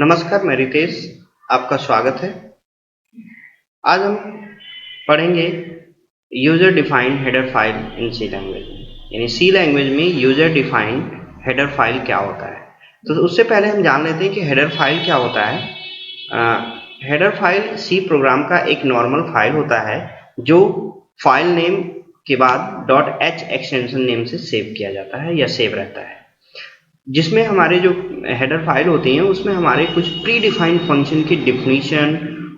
नमस्कार, मैं रितेश, आपका स्वागत है। आज हम पढ़ेंगे user defined header file in C language में, यानी सी लैंग्वेज में यूजर डिफाइंड हेडर फाइल क्या होता है। तो उससे पहले हम जान लेते हैं कि हेडर फाइल क्या होता है। हेडर फाइल सी प्रोग्राम का एक नॉर्मल फाइल होता है जो फाइल नेम के बाद .h एक्सटेंशन नेम से सेव किया जाता है या सेव रहता है, जिसमें हमारे जो हेडर फाइल होती हैं उसमें हमारे कुछ प्री डिफाइंड फंक्शन की डिफिनीशन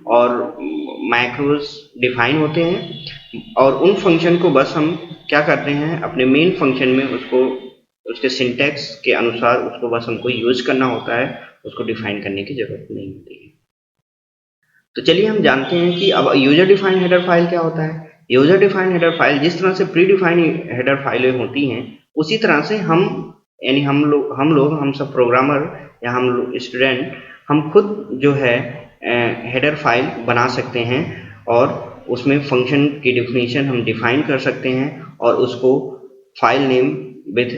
और मैक्रोस डिफाइन होते हैं, और उन फंक्शन को बस हम क्या करते हैं अपने मेन फंक्शन में उसको उसके सिंटैक्स के अनुसार उसको बस हमको यूज करना होता है, उसको डिफाइन करने की जरूरत नहीं होती है। तो चलिए हम जानते हैं कि अब यूजर डिफाइंड हेडर फाइल क्या होता है। यूजर डिफाइंड हेडर फाइल जिस तरह से प्री डिफाइंड हेडर फाइलें होती हैं उसी तरह से हम सब प्रोग्रामर या हम लोग स्टूडेंट हम खुद जो है हेडर फाइल बना सकते हैं और उसमें फंक्शन की डिफिनीशन हम डिफाइन कर सकते हैं और उसको फाइल नेम विथ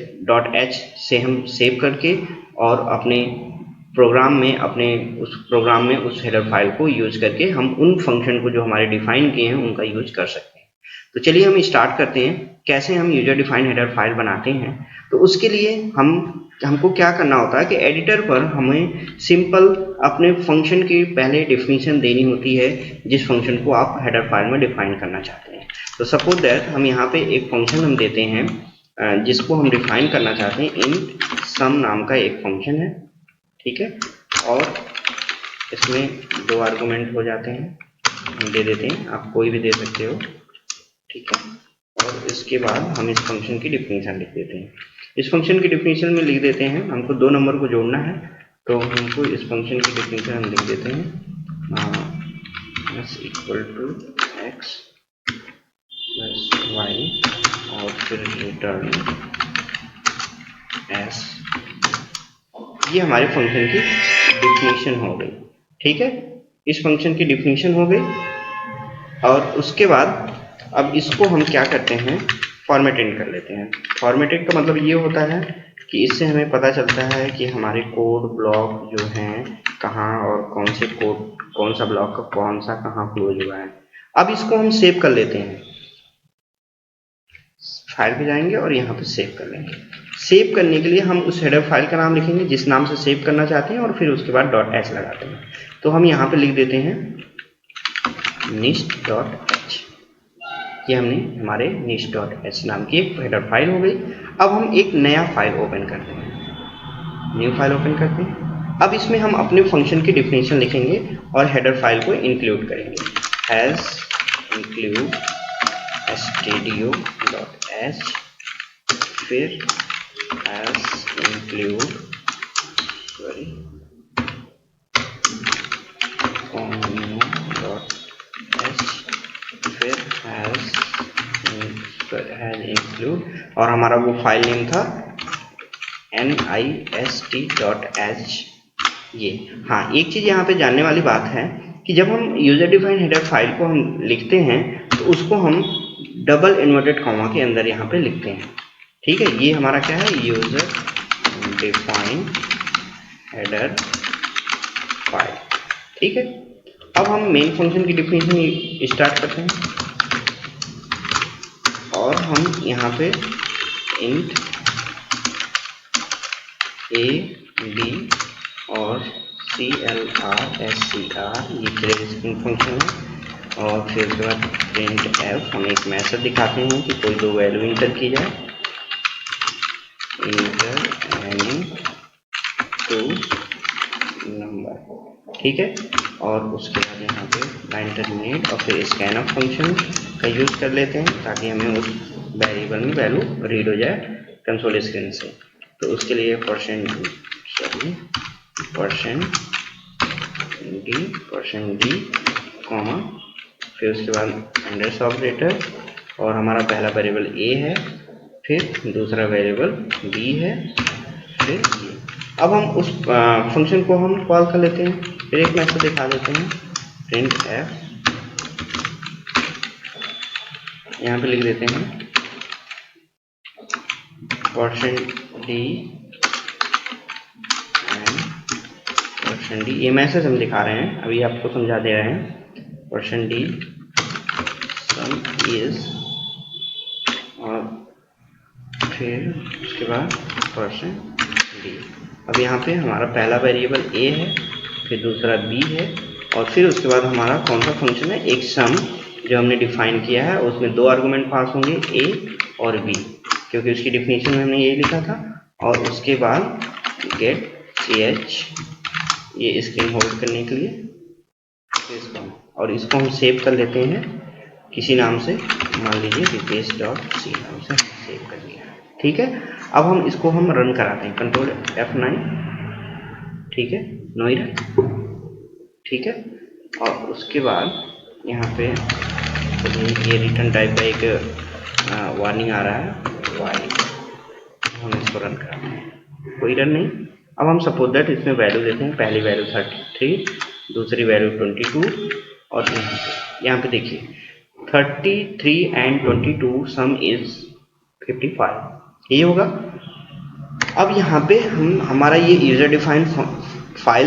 .h से हम सेव करके और अपने प्रोग्राम में उस हेडर फाइल को यूज करके हम उन फंक्शन को जो हमारे डिफाइन किए हैं उनका यूज कर सकते हैं। तो चलिए हम स्टार्ट करते हैं कैसे हम यूजर डिफाइंड हेडर फाइल बनाते हैं। तो उसके लिए हमको क्या करना होता है कि एडिटर पर हमें सिंपल अपने फंक्शन की पहले डिफिनीशन देनी होती है जिस फंक्शन को आप हेडर फाइल में डिफाइन करना चाहते हैं। तो सपोज दैट हम यहाँ पे एक फंक्शन हम देते हैं जिसको हम डिफाइन करना चाहते हैं। इंट सम नाम का एक फंक्शन है, ठीक है, और इसमें 2 आर्गुमेंट हो जाते हैं, हम दे देते हैं, आप कोई भी दे सकते हो, ठीक है। और इसके बाद हम इस फंक्शन की डिफिनीशन लिख देते हैं। इस फंक्शन की डिफिनीशन में लिख देते हैं हमको 2 नंबर को जोड़ना है, तो हमको इस फंक्शन की डिफिनीशन हम लिख देते हैं s equal to x plus y और फिर रिटर्न s। ये हमारे फंक्शन की डिफिनीशन हो गई, ठीक है। इस फंक्शन की डिफिनीशन हो गई और उसके बाद अब इसको हम क्या करते हैं फॉर्मेटिंग कर लेते हैं। फॉर्मेटिंग का मतलब ये होता है कि इससे हमें पता चलता है कि हमारे कोड ब्लॉक जो हैं कहाँ और कौन सा ब्लॉक का कौन सा कहाँ क्लोज हुआ है। अब इसको हम सेव कर लेते हैं, फाइल पे जाएंगे और यहाँ पे सेव कर लेंगे। सेव करने के लिए हम उस हेडर फाइल का नाम लिखेंगे जिस नाम से सेव करना चाहते हैं और फिर उसके बाद .h लगाते हैं। तो हम यहाँ पे लिख देते हैं nist.h। ये हमने हमारे nist.h नाम की एक हेडर फाइल हो गई। अब हम एक नया फाइल ओपन करते हैं, न्यू फाइल ओपन करते हैं। अब इसमें हम अपने फंक्शन की डिफिनीशन लिखेंगे और हेडर फाइल को इंक्लूड करेंगे। हैज इंक्लूड stdio.h, फिर हैज इंक्लूड फिर हैज इंक्लूड और हमारा वो फाइल नेम था nist.h। ये हाँ, एक चीज यहाँ पे जानने वाली बात है कि जब हम यूजर डिफाइंड हेडर फाइल को हम लिखते हैं तो उसको हम डबल इन्वर्टेड कॉमा के अंदर यहाँ पे लिखते हैं, ठीक है। ये हमारा क्या है, यूजर डिफाइंड हेडर फाइल, ठीक है। अब हम मेन फंक्शन की डिफिनीशन स्टार्ट करते हैं और हम यहाँ पे इंट a b और clr ये क्रेडिट फंक्शन है, और फिर उसके बाद प्रिंट f हम एक मैसेज दिखाते हैं कि कोई 2 वैल्यू इंटर की जाए, इंटर एनी 2 नंबर, ठीक है। और उसके बाद यहाँ पे लाइन टर्मिनेट और फिर स्कैनफ फंक्शन का यूज कर लेते हैं ताकि हमें उस वेरिएबल में वैल्यू रीड हो जाए कंसोल स्क्रीन से। तो उसके लिए %d कॉमा फिर उसके बाद अंडरस्कोर ऑपरेटर और हमारा पहला वेरिएबल a है, फिर दूसरा वेरिएबल b है, फिर ये। अब हम उस फंक्शन को हम कॉल कर लेते हैं, फिर एक मैसेज दिखा देते हैं प्रिंट f, यहाँ पे लिख देते हैं %d %d, ये मैसेज हम दिखा रहे हैं, अभी आपको समझा दे रहे हैं। %d सम इज, और फिर उसके बाद %d। अब यहाँ पे हमारा पहला वेरिएबल a है, फिर दूसरा b है, और फिर उसके बाद हमारा कौन सा फंक्शन है, एक सम जो हमने डिफाइन किया है, उसमें 2 आर्गुमेंट पास होंगे, a और b, क्योंकि उसकी डिफिनीशन में हमने ये लिखा था। और उसके बाद गेट ch, ये स्क्रीन होल्ड करने के लिए, और इसको हम सेव कर लेते हैं किसी नाम से, मान लीजिए replace.c नाम से सेव कर लिया। ठीक है, अब हम इसको हम रन कराते हैं, कंट्रोल F9। ठीक है, नोइरा। ठीक है, और उसके बाद यहाँ पे ये रिटर्न टाइप का एक वार्निंग आ रहा है, हम इसको रन कराते हैं, कोई रन नहीं। अब हम सपोज दैट इसमें वैल्यू देते हैं, पहली वैल्यू 33, दूसरी वैल्यू 22, और यहाँ पे देखिए 33 एंड 22 सम इज 55, ये होगा। अब यहाँ पे हम हमारा ये यूजर डिफाइंड फाइल